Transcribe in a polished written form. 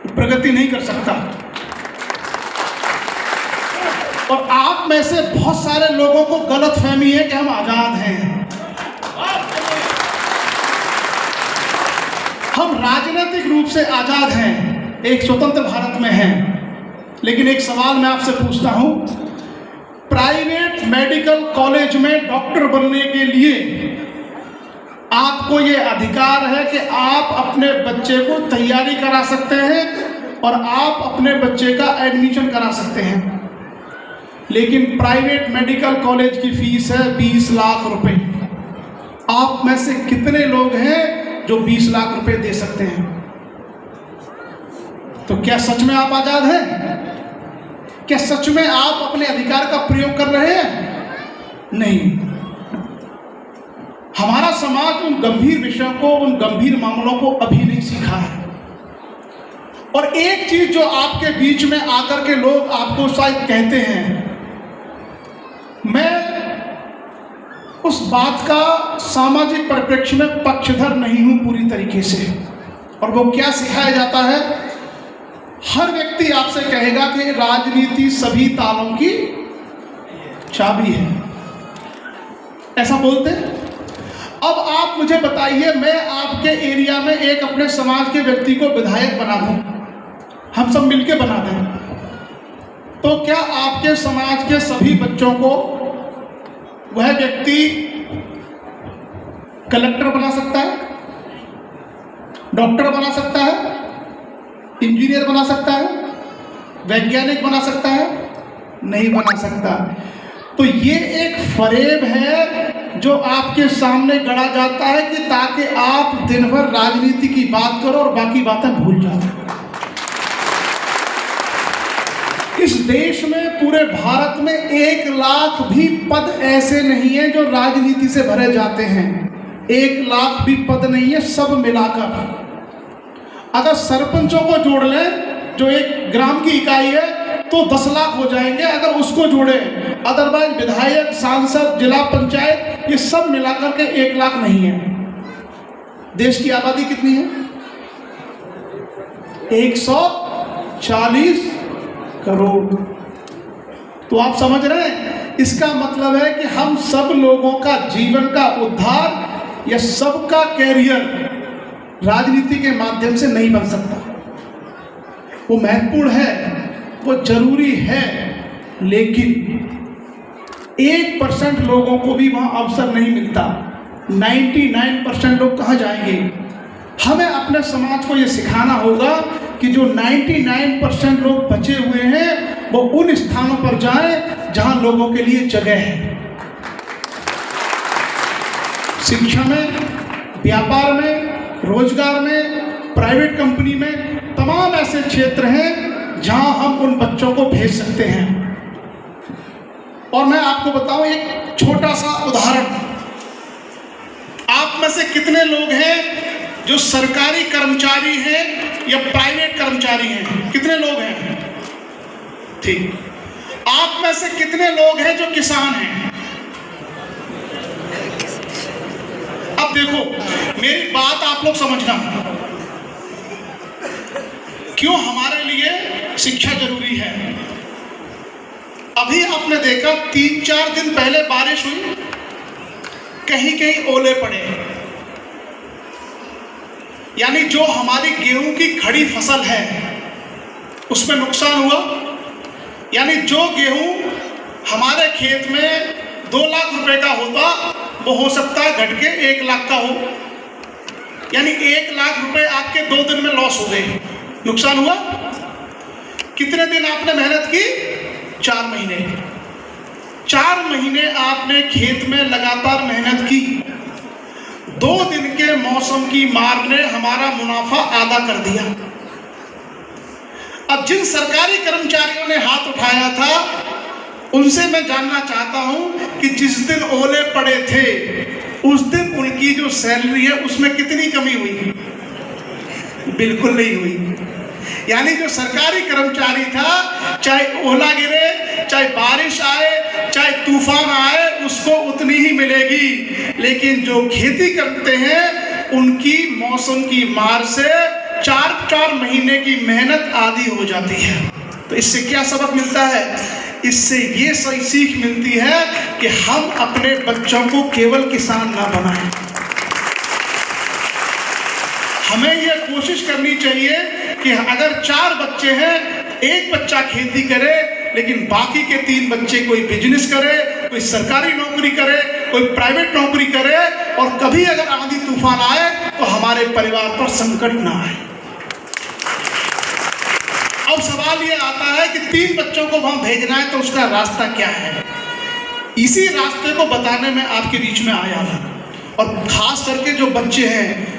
प्रगति नहीं कर सकता। और आप में से बहुत सारे लोगों को गलतफहमी है कि हम आजाद हैं। हम राजनीतिक रूप से आजाद हैं, एक स्वतंत्र भारत में हैं। लेकिन एक सवाल मैं आपसे पूछता हूं, प्राइवेट मेडिकल कॉलेज में डॉक्टर बनने के लिए आपको ये अधिकार है कि आप अपने बच्चे को तैयारी करा सकते हैं और आप अपने बच्चे का एडमिशन करा सकते हैं। लेकिन प्राइवेट मेडिकल कॉलेज की फीस है 20 लाख रुपए। आप में से कितने लोग हैं जो 20 लाख रुपए दे सकते हैं? तो क्या सच में आप आजाद हैं? क्या सच में आप अपने अधिकार का प्रयोग कर रहे हैं? नहीं। हमारा समाज उन गंभीर विषयों को, उन गंभीर मामलों को अभी नहीं सीखा है। और एक चीज जो आपके बीच में आकर के लोग आपको शायद कहते हैं, मैं उस बात का सामाजिक परिप्रेक्ष्य में पक्षधर नहीं हूं पूरी तरीके से। और वो क्या सिखाया जाता है? हर व्यक्ति आपसे कहेगा कि राजनीति सभी तालों की चाबी है, ऐसा बोलते हैं। अब आप मुझे बताइए, मैं आपके एरिया में एक अपने समाज के व्यक्ति को विधायक बना दूं, हम सब मिलके बना दें, तो क्या आपके समाज के सभी बच्चों को वह व्यक्ति कलेक्टर बना सकता है, डॉक्टर बना सकता है, इंजीनियर बना सकता है, वैज्ञानिक बना सकता है? नहीं बना सकता। तो ये एक फरेब है जो आपके सामने गढ़ा जाता है कि ताकि आप दिन भर राजनीति की बात करो और बाकी बातें भूल जाओ। इस देश में, पूरे भारत में 1 लाख भी पद ऐसे नहीं है जो राजनीति से भरे जाते हैं। 1 लाख भी पद नहीं है, सब मिलाकर। अगर सरपंचों को जोड़ लें, जो एक ग्राम की इकाई है, तो 10 लाख हो जाएंगे अगर उसको जोड़े। अदरवाइज विधायक, सांसद, जिला पंचायत, ये सब मिलाकर के 1 लाख नहीं है। देश की आबादी कितनी है? 140 करोड़। तो आप समझ रहे हैं, इसका मतलब है कि हम सब लोगों का जीवन का उद्धार या सबका कैरियर राजनीति के माध्यम से नहीं बन सकता। वो महत्वपूर्ण है, वो जरूरी है, लेकिन 1% लोगों को भी वहां अवसर नहीं मिलता। 99% लोग कहाँ जाएंगे? हमें अपने समाज को ये सिखाना होगा कि जो 99% लोग बचे हुए हैं वो उन स्थानों पर जाएं जहां लोगों के लिए जगह है। शिक्षा में, व्यापार में, रोजगार में, प्राइवेट कंपनी में, तमाम ऐसे क्षेत्र हैं जहां हम उन बच्चों को भेज सकते हैं। और मैं आपको बताऊं एक छोटा सा उदाहरण। आप में से कितने लोग हैं जो सरकारी कर्मचारी हैं या प्राइवेट कर्मचारी हैं? कितने लोग हैं? ठीक। आप में से कितने लोग हैं जो किसान हैं? अब देखो, मेरी बात आप लोग समझना, क्यों हमारे लिए शिक्षा जरूरी है। अभी आपने देखा 3-4 दिन पहले बारिश हुई, कहीं कहीं ओले पड़े, यानी जो हमारी गेहूं की खड़ी फसल है उसमें नुकसान हुआ। यानी जो गेहूं हमारे खेत में 2 लाख रुपए का होता, वो हो सकता है घट के 1 लाख का हो। यानी 1 लाख रुपए आपके 2 दिन में लॉस हो गए, नुकसान हुआ। कितने दिन आपने मेहनत की? 4 महीने। 4 महीने आपने खेत में लगातार मेहनत की। 2 दिन के मौसम की मार ने हमारा मुनाफा आधा कर दिया। अब जिन सरकारी कर्मचारियों ने हाथ उठाया था, उनसे मैं जानना चाहता हूं कि जिस दिन ओले पड़े थे उस दिन उनकी जो सैलरी है उसमें कितनी कमी हुई? बिल्कुल नहीं हुई। यानी जो सरकारी कर्मचारी था, चाहे ओला गिरे, चाहे बारिश आए, चाहे तूफान आए, उसको उतनी ही मिलेगी। लेकिन जो खेती करते हैं उनकी मौसम की मार से 4-4 महीने की मेहनत आधी हो जाती है। तो इससे क्या सबक मिलता है? इससे ये सही सीख मिलती है कि हम अपने बच्चों को केवल किसान ना बनाएं। हमें ये कोशिश करनी चाहिए कि अगर 4 बच्चे हैं, एक बच्चा खेती करे, लेकिन बाकी के 3 बच्चे कोई बिजनेस करे, कोई सरकारी नौकरी करे, कोई प्राइवेट नौकरी करे, और कभी अगर आंधी तूफान आए तो हमारे परिवार पर संकट ना आए। अब सवाल ये आता है कि 3 बच्चों को वहां भेजना है तो उसका रास्ता क्या है? इसी रास्ते को बताने में आपके बीच में आया था। और खास करके जो बच्चे हैं